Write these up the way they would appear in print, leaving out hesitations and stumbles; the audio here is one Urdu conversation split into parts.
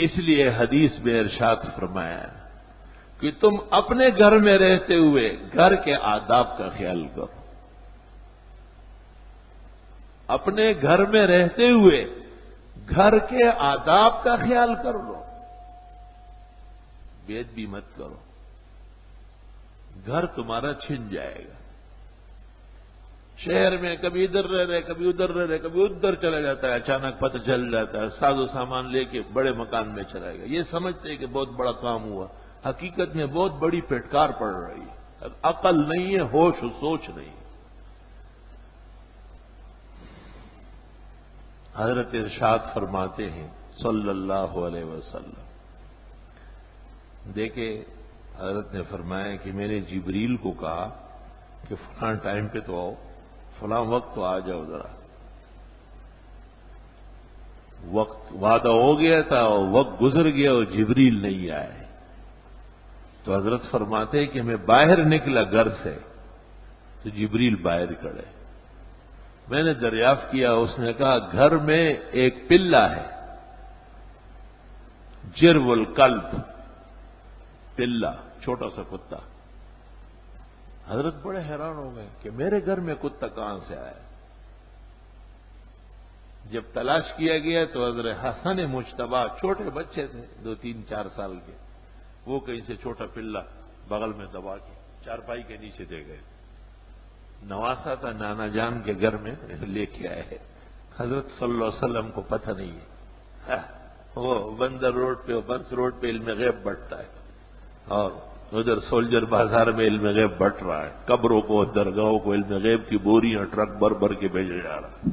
اس لیے حدیث میں ارشاد فرمایا کہ تم اپنے گھر میں رہتے ہوئے گھر کے آداب کا خیال کرو. اپنے گھر میں رہتے ہوئے گھر کے آداب کا خیال کر لو. بے ادبی مت کرو، گھر تمہارا چھن جائے گا. شہر میں کبھی ادھر رہ رہے، کبھی ادھر رہ رہے، کبھی ادھر چلا جاتا ہے، اچانک پتہ چل جاتا ہے، ساز و سامان لے کے بڑے مکان میں چلا گیا. یہ سمجھتے ہیں کہ بہت بڑا کام ہوا، حقیقت میں بہت بڑی پھٹکار پڑ رہی ہے. عقل نہیں ہے، ہوش و سوچ نہیں. حضرت ارشاد فرماتے ہیں صلی اللہ علیہ وسلم، دیکھے حضرت نے فرمایا کہ میں نے جبریل کو کہا کہ فلاں ٹائم پہ تو آؤ، فلاں وقت تو آ جاؤ ذرا. وقت وعدہ ہو گیا تھا اور وقت گزر گیا اور جبریل نہیں آئے. تو حضرت فرماتے ہیں کہ میں باہر نکلا گھر سے تو جبریل باہر کھڑے. میں نے دریافت کیا، اس نے کہا گھر میں ایک پلہ ہے، جرو الکلب، پلہ چھوٹا سا کتا. حضرت بڑے حیران ہو گئے کہ میرے گھر میں کتا کہاں سے آیا. جب تلاش کیا گیا تو حضرت حسن مجتبی چھوٹے بچے تھے، 2-3-4 سال کے، وہ کہیں سے چھوٹا پلہ بغل میں دبا کے چارپائی کے نیچے دے گئے. نواسا تھا نانا جان کے گھر میں لے کے آئے. حضرت صلی اللہ علیہ وسلم کو پتہ نہیں ہے. وہ بندر روڈ پہ، بنس روڈ پہ علم غیب بٹتا ہے، اور ادھر سولجر بازار میں علم غیب بٹ رہا ہے. قبروں کو، درگاہوں کو علم غیب کی بوریاں ٹرک بھر بھر کے بھیجے جا رہا ہے.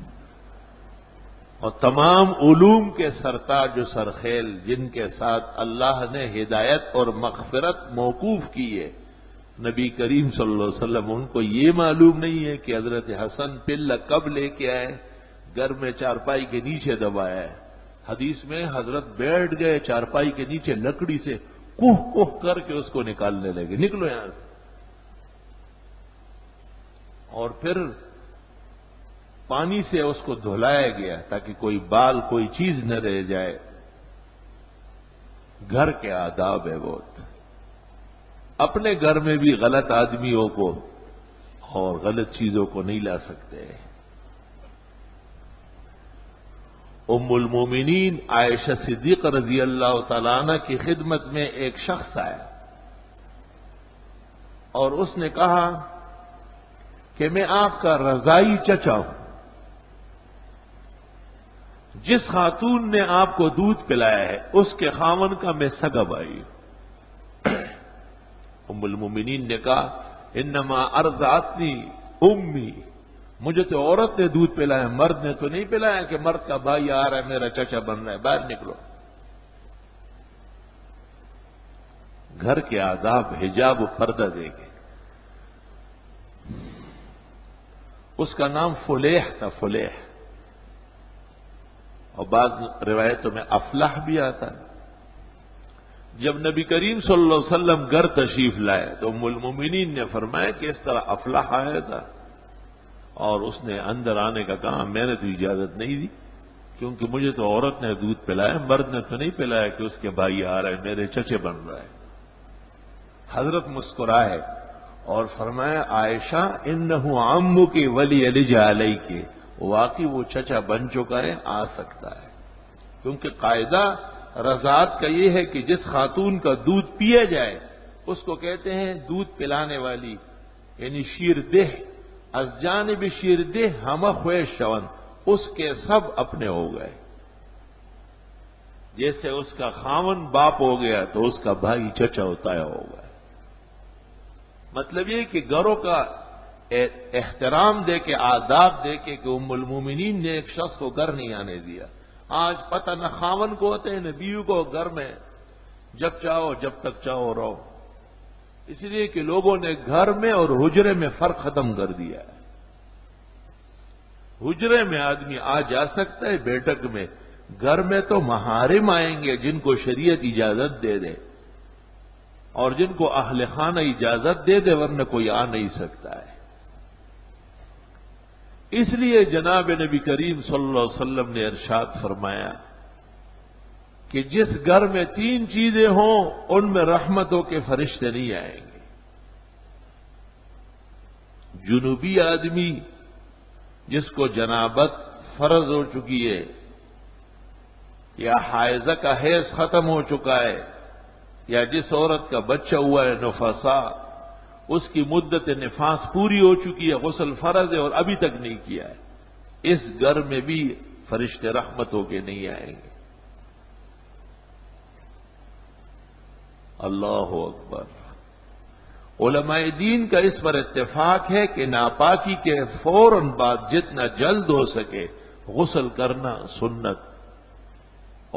اور تمام علوم کے سرتاج و سرخیل جن کے ساتھ اللہ نے ہدایت اور مغفرت موقوف کی ہے، نبی کریم صلی اللہ علیہ وسلم، ان کو یہ معلوم نہیں ہے کہ حضرت حسن پلہ کب لے کے آئے، گھر میں چارپائی کے نیچے دبایا ہے. حدیث میں حضرت بیٹھ گئے چارپائی کے نیچے، لکڑی سے کوہ کوہ کر کے اس کو نکالنے لگے، نکلو یہاں سے. اور پھر پانی سے اس کو دھلایا گیا تاکہ کوئی بال، کوئی چیز نہ رہ جائے. گھر کے آداب ہے بہت. اپنے گھر میں بھی غلط آدمیوں کو اور غلط چیزوں کو نہیں لا سکتے. ام المومنین عائشہ صدیقہ رضی اللہ تعالی عنہ کی خدمت میں ایک شخص آیا اور اس نے کہا کہ میں آپ کا رضائی چچا ہوں. جس خاتون نے آپ کو دودھ پلایا ہے اس کے خاوند کا میں سگا بھائی ہوں. ام المومنین نے کہا انما ارضعتنی امی، مجھے تو عورت نے دودھ پلایا، مرد نے تو نہیں پلایا کہ مرد کا بھائی آ رہا ہے میرا چچا بن رہا ہے، باہر نکلو. گھر کے آداب، حجاب و پردہ دے کے. اس کا نام فلیح تھا، فلیح، اور بعض روایتوں میں افلاح بھی آتا ہے. جب نبی کریم صلی اللہ علیہ وسلم گھر تشریف لائے تو ام المومنین نے فرمایا کہ اس طرح افلاح آیا تھا، اور اس نے اندر آنے کا کہا. میں نے تو اجازت نہیں دی کیونکہ مجھے تو عورت نے دودھ پلایا، مرد نے تو نہیں پلایا کہ اس کے بھائی آ رہے ہیں میرے چچے بن رہا ہے. حضرت مسکرائے اور فرمایا عائشہ انہ عمک ولی یلج علیک، واقعی وہ چچا بن چکا ہے، آ سکتا ہے. کیونکہ قاعدہ رضاعت کا یہ ہے کہ جس خاتون کا دودھ پیا جائے اس کو کہتے ہیں دودھ پلانے والی، یعنی شیر دہ. از جانب شیر دہ ہم خویش شون، اس کے سب اپنے ہو گئے. جیسے اس کا خاوند باپ ہو گیا تو اس کا بھائی چچا ہوتا ہے، ہو گیا. مطلب یہ کہ گھروں کا احترام دے کے، آداب دے کے، کہ ام المومنین نے ایک شخص کو گھر نہیں آنے دیا. آج پتہ نہ خاوند کو ہوتے ہیں نہ بیوی کو گھر میں، جب چاہو جب تک چاہو رہو. اس لیے کہ لوگوں نے گھر میں اور حجرے میں فرق ختم کر دیا ہے. حجرے میں آدمی آ جا سکتا ہے بیٹھک میں، گھر میں تو محارم آئیں گے جن کو شریعت اجازت دے دے اور جن کو اہل خانہ اجازت دے دے، ورنہ کوئی آ نہیں سکتا ہے. اس لیے جناب نبی کریم صلی اللہ علیہ وسلم نے ارشاد فرمایا کہ جس گھر میں 3 چیزیں ہوں ان میں رحمتوں کے فرشتے نہیں آئیں گے۔ جنوبی آدمی جس کو جنابت فرض ہو چکی ہے یا حائضہ کا حیض ختم ہو چکا ہے یا جس عورت کا بچہ ہوا ہے نفسا، اس کی مدت نفاس پوری ہو چکی ہے، غسل فرض ہے اور ابھی تک نہیں کیا ہے، اس گھر میں بھی فرشتے رحمتوں کے نہیں آئیں گے۔ اللہ اکبر۔ علماء دین کا اس پر اتفاق ہے کہ ناپاکی کے فوراً بعد جتنا جلد ہو سکے غسل کرنا سنت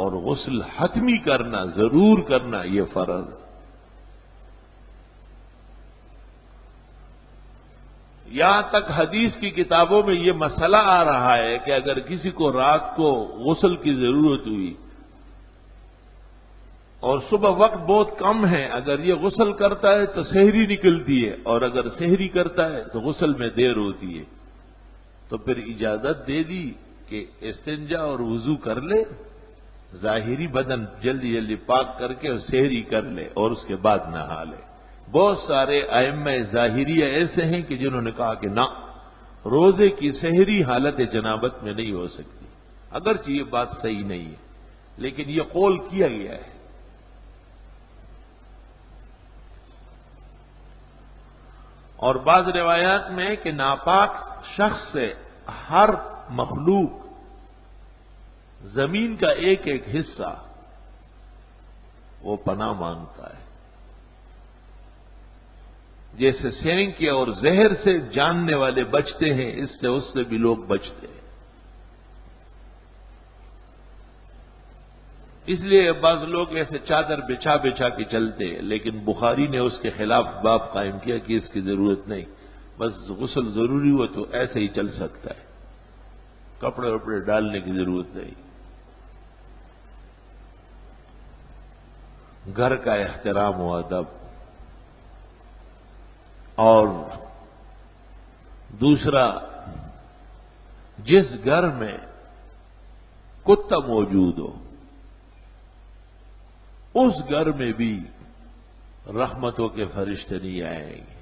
اور غسل حتمی کرنا ضرور کرنا یہ فرض۔ یہاں تک حدیث کی کتابوں میں یہ مسئلہ آ رہا ہے کہ اگر کسی کو رات کو غسل کی ضرورت ہوئی اور صبح وقت بہت کم ہے، اگر یہ غسل کرتا ہے تو سحری نکلتی ہے، اور اگر سحری کرتا ہے تو غسل میں دیر ہوتی ہے، تو پھر اجازت دے دی کہ استنجا اور وضو کر لے، ظاہری بدن جلدی جلدی پاک کر کے اور سحری کر لے اور اس کے بعد نہا لے۔ بہت سارے ائمہ ظاہریہ ایسے ہیں کہ جنہوں نے کہا کہ نہ، روزے کی سحری حالت جنابت میں نہیں ہو سکتی، اگرچہ یہ بات صحیح نہیں ہے لیکن یہ قول کیا گیا ہے۔ اور بعض روایات میں ہے کہ ناپاک شخص سے ہر مخلوق زمین کا ایک ایک حصہ وہ پناہ مانگتا ہے، جیسے سینک اور زہر سے جاننے والے بچتے ہیں، اس سے بھی لوگ بچتے ہیں۔ اس لیے بعض لوگ ایسے چادر بچھا بچھا کے چلتے ہیں، لیکن بخاری نے اس کے خلاف باب قائم کیا کہ اس کی ضرورت نہیں، بس غسل ضروری ہو تو ایسے ہی چل سکتا ہے، کپڑے وپڑے ڈالنے کی ضرورت نہیں۔ گھر کا احترام و ادب، اور دوسرا جس گھر میں کتا موجود ہو اس گھر میں بھی رحمتوں کے فرشتے نہیں آئیں گے،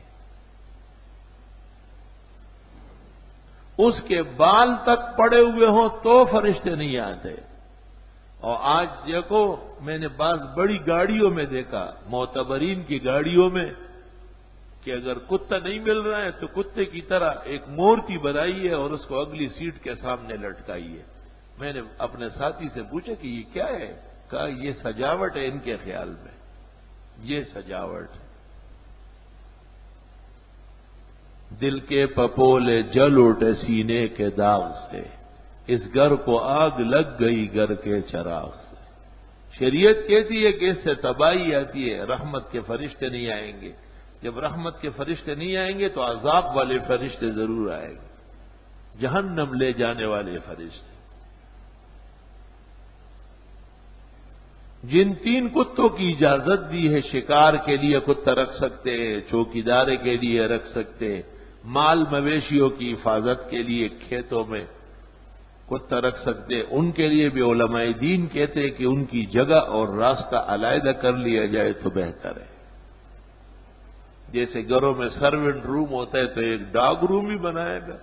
اس کے بال تک پڑے ہوئے ہوں تو فرشتے نہیں آتے۔ اور آج دیکھو، میں نے بعض بڑی گاڑیوں میں دیکھا، معتبرین کی گاڑیوں میں، کہ اگر کتا نہیں مل رہا ہے تو کتے کی طرح ایک مورتی بنائی ہے اور اس کو اگلی سیٹ کے سامنے لٹکائی ہے۔ میں نے اپنے ساتھی سے پوچھا کہ یہ کیا ہے؟ کہا یہ سجاوٹ ہے، ان کے خیال میں یہ سجاوٹ ہے۔ دل کے پپولے جل اٹھے سینے کے داغ سے، اس گھر کو آگ لگ گئی گھر کے چراغ سے۔ شریعت کہتی ہے کہ اس سے تباہی آتی ہے، رحمت کے فرشتے نہیں آئیں گے۔ جب رحمت کے فرشتے نہیں آئیں گے تو عذاب والے فرشتے ضرور آئیں گے، جہنم لے جانے والے فرشتے۔ جن 3 کتوں کی اجازت دی ہے، شکار کے لیے کتا رکھ سکتے ہیں، چوکیدارے کے لیے رکھ سکتے ہیں، مال مویشیوں کی حفاظت کے لیے کھیتوں میں کتا رکھ سکتے ہیں، ان کے لیے بھی علماء دین کہتے ہیں کہ ان کی جگہ اور راستہ علیحدہ کر لیا جائے تو بہتر ہے۔ جیسے گھروں میں سرونٹ روم ہوتا ہے تو ایک ڈاگ روم بھی بنائے گا،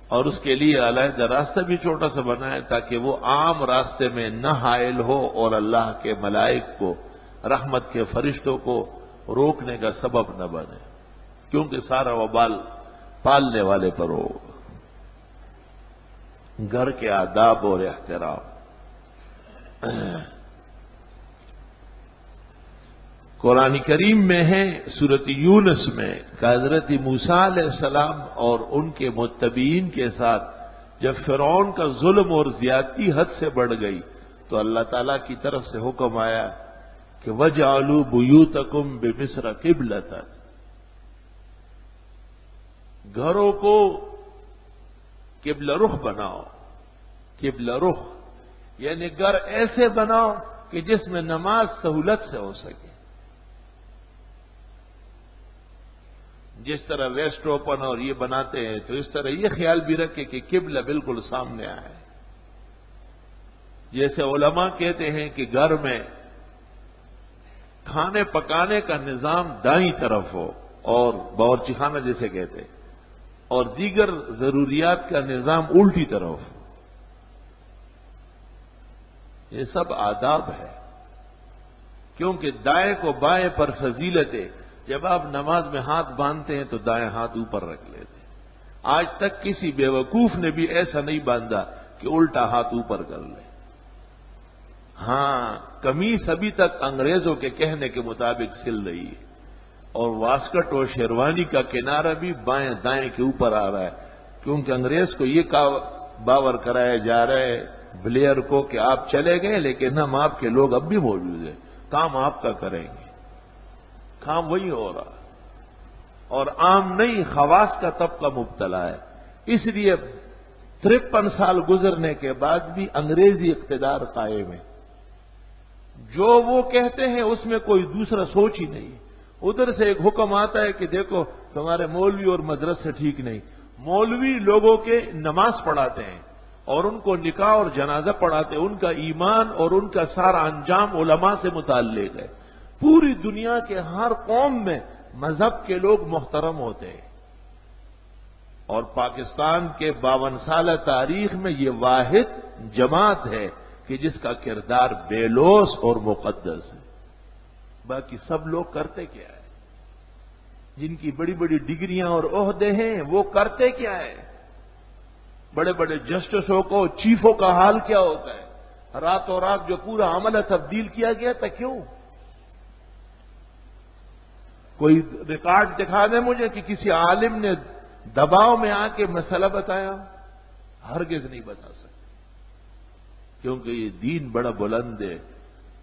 اور اس کے لیے علیحدہ راستہ بھی چھوٹا سا بنائے تاکہ وہ عام راستے میں نہ حائل ہو اور اللہ کے ملائک کو، رحمت کے فرشتوں کو روکنے کا سبب نہ بنے، کیونکہ سارا وبال پالنے والے پر ہو۔ گھر کے آداب اور احترام۔ قرآن کریم میں ہے سورۃ یونس میں کہ حضرت موسیٰ علیہ السلام اور ان کے متبعین کے ساتھ جب فرعون کا ظلم اور زیادتی حد سے بڑھ گئی تو اللہ تعالیٰ کی طرف سے حکم آیا کہ وَجْعَلُوا بُيُوتَكُمْ بِمِصْرَ قِبْلَةً، گھروں کو قبلہ رخ بناؤ۔ قبلہ رخ یعنی گھر ایسے بناؤ کہ جس میں نماز سہولت سے ہو سکے، جس طرح ویسٹ اوپن اور یہ بناتے ہیں تو اس طرح یہ خیال بھی رکھے کہ قبلہ بالکل سامنے آئے۔ جیسے علماء کہتے ہیں کہ گھر میں کھانے پکانے کا نظام دائیں طرف ہو اور باورچی خانہ جیسے کہتے ہیں، اور دیگر ضروریات کا نظام الٹی طرف ہو. یہ سب آداب ہے، کیونکہ دائیں کو بائیں پر فضیلت ہے. جب آپ نماز میں ہاتھ باندھتے ہیں تو دائیں ہاتھ اوپر رکھ لیتے ہیں. آج تک کسی بیوقوف نے بھی ایسا نہیں باندھا کہ الٹا ہاتھ اوپر کر لے. ہاں، قمیص ابھی تک انگریزوں کے کہنے کے مطابق سل رہی ہے، اور واسکٹ اور شیروانی کا کنارہ بھی بائیں دائیں کے اوپر آ رہا ہے، کیونکہ انگریز کو یہ باور کرایا جا رہا ہے بلیئر کو کہ آپ چلے گئے لیکن ہم آپ کے لوگ اب بھی موجود ہیں، کام آپ کا کریں گے. کام وہی ہو رہا، اور عام نہیں خواص کا طبقہ مبتلا ہے. اس لیے 53 سال گزرنے کے بعد بھی انگریزی اقتدار قائم ہے. جو وہ کہتے ہیں اس میں کوئی دوسرا سوچ ہی نہیں. ادھر سے ایک حکم آتا ہے کہ دیکھو تمہارے مولوی اور مدرسے ٹھیک نہیں. مولوی لوگوں کے نماز پڑھاتے ہیں اور ان کو نکاح اور جنازہ پڑھاتے ہیں. ان کا ایمان اور ان کا سارا انجام علماء سے متعلق ہے. پوری دنیا کے ہر قوم میں مذہب کے لوگ محترم ہوتے ہیں، اور پاکستان کے 52 سالہ تاریخ میں یہ واحد جماعت ہے کہ جس کا کردار بے لوث اور مقدس ہے. باقی سب لوگ کرتے کیا ہے؟ جن کی بڑی بڑی ڈگریاں اور عہدے ہیں وہ کرتے کیا ہے؟ بڑے بڑے جسٹسوں کو، چیفوں کا حال کیا ہوتا ہے؟ راتوں رات جو پورا عمل تبدیل کیا گیا تھا، کیوں؟ کوئی ریکارڈ دکھا دیں مجھے کہ کسی عالم نے دباؤ میں آ کے مسئلہ بتایا. ہرگز نہیں بتا سکتے، کیونکہ یہ دین بڑا بلند ہے.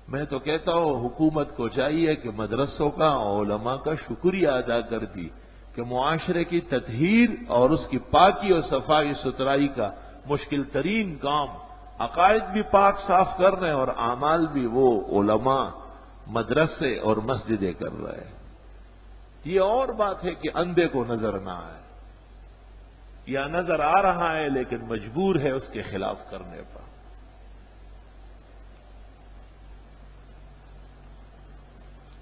میں تو کہتا ہوں حکومت کو چاہیے کہ مدرسوں کا، علماء کا شکریہ ادا کرتی کہ معاشرے کی تطہیر اور اس کی پاکی اور صفائی ستھرائی کا مشکل ترین کام عقائد بھی پاک صاف کر رہے ہیں اور اعمال بھی وہ علماء مدرسے اور مسجدیں کر رہے ہیں. یہ اور بات ہے کہ اندھے کو نظر نہ آئے، یا نظر آ رہا ہے لیکن مجبور ہے اس کے خلاف کرنے پر.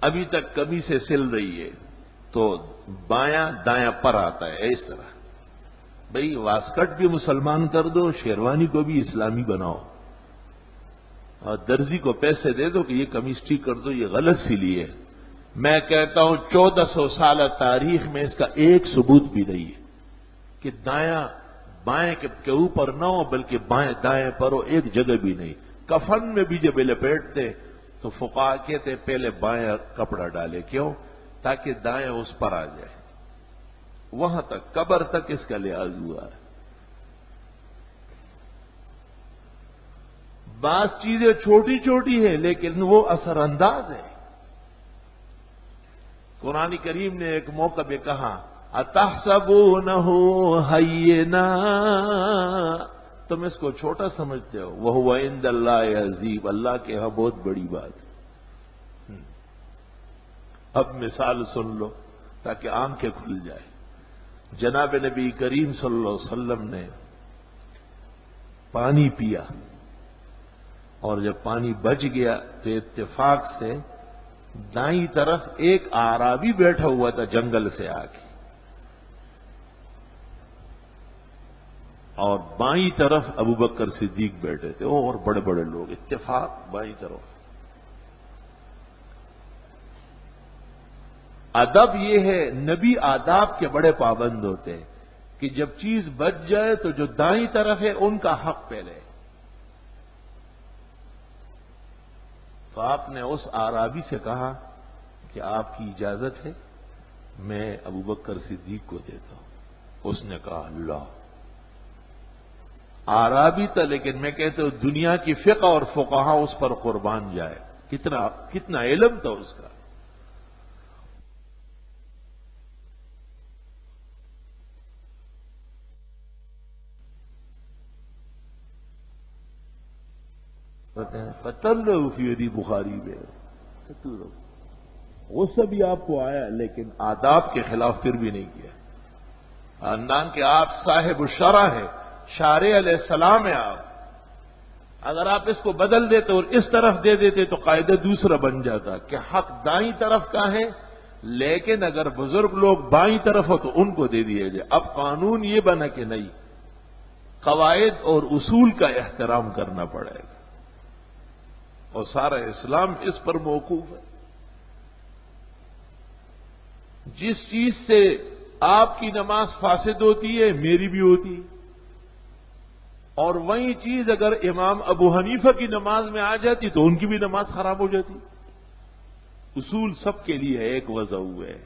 ابھی تک کمی سے سل رہی ہے تو بایاں دایاں پر آتا ہے. اس طرح بھئی واسکٹ بھی مسلمان کر دو، شیروانی کو بھی اسلامی بناؤ، اور درزی کو پیسے دے دو کہ یہ قمیص ٹھیک کر دو، یہ غلط سلی ہے. میں کہتا ہوں 1400 سالہ تاریخ میں اس کا ایک ثبوت بھی نہیں ہے کہ دایاں بائیں کے اوپر نہ ہو بلکہ بائیں دائیں پر ہو. ایک جگہ بھی نہیں. کفن میں بھی جب لپیٹتے تو فقہا کہتے پہلے بائیں کپڑا ڈالے. کیوں؟ تاکہ دائیں اس پر آ جائے. وہاں تک قبر تک اس کا لحاظ ہوا ہے. بعض چیزیں چھوٹی چھوٹی ہیں لیکن وہ اثر انداز ہے. قرآن کریم نے ایک موقع پہ کہا اتحسبونہ ہینا، تم اس کو چھوٹا سمجھتے ہو، وہو عند اللہ عظیم، اللہ کے ہاں بہت بڑی بات. اب مثال سن لو تاکہ آنکھیں کھل جائے. جناب نبی کریم صلی اللہ علیہ وسلم نے پانی پیا اور جب پانی بچ گیا تو اتفاق سے دائیں طرف ایک اعرابی بیٹھا ہوا تھا جنگل سے آ کے، اور بائیں طرف ابو بکر صدیق بیٹھے تھے اور بڑے بڑے لوگ. اتفاق بائیں طرف. ادب یہ ہے، نبی آداب کے بڑے پابند ہوتے ہیں کہ جب چیز بچ جائے تو جو دائیں طرف ہے ان کا حق پہلے. تو آپ نے اس اعرابی سے کہا کہ آپ کی اجازت ہے میں ابو بکر صدیق کو دیتا ہوں. اس نے کہا اللہ. اعرابی تھا لیکن میں کہتا ہوں دنیا کی فقہ اور فقہا اس پر قربان جائے. کتنا علم تھا اس کا. قتل فی بخاری میں غصہ بھی آپ کو آیا لیکن آداب کے خلاف پھر بھی نہیں کیا. خاندان کے آپ صاحب الشرع ہیں، شارع علیہ السلام ہیں آپ. اگر آپ اس کو بدل دیتے اور اس طرف دے دیتے تو قاعدہ دوسرا بن جاتا کہ حق دائیں طرف کا ہے، لیکن اگر بزرگ لوگ بائیں طرف ہو تو ان کو دے دیا جائے۔ اب قانون یہ بنا کہ نہیں، قواعد اور اصول کا احترام کرنا پڑے گا، اور سارا اسلام اس پر موقوف ہے۔ جس چیز سے آپ کی نماز فاسد ہوتی ہے میری بھی ہوتی ہے، اور وہی چیز اگر امام ابو حنیفہ کی نماز میں آ جاتی تو ان کی بھی نماز خراب ہو جاتی۔ اصول سب کے لیے ایک وضع ہوئے ہے۔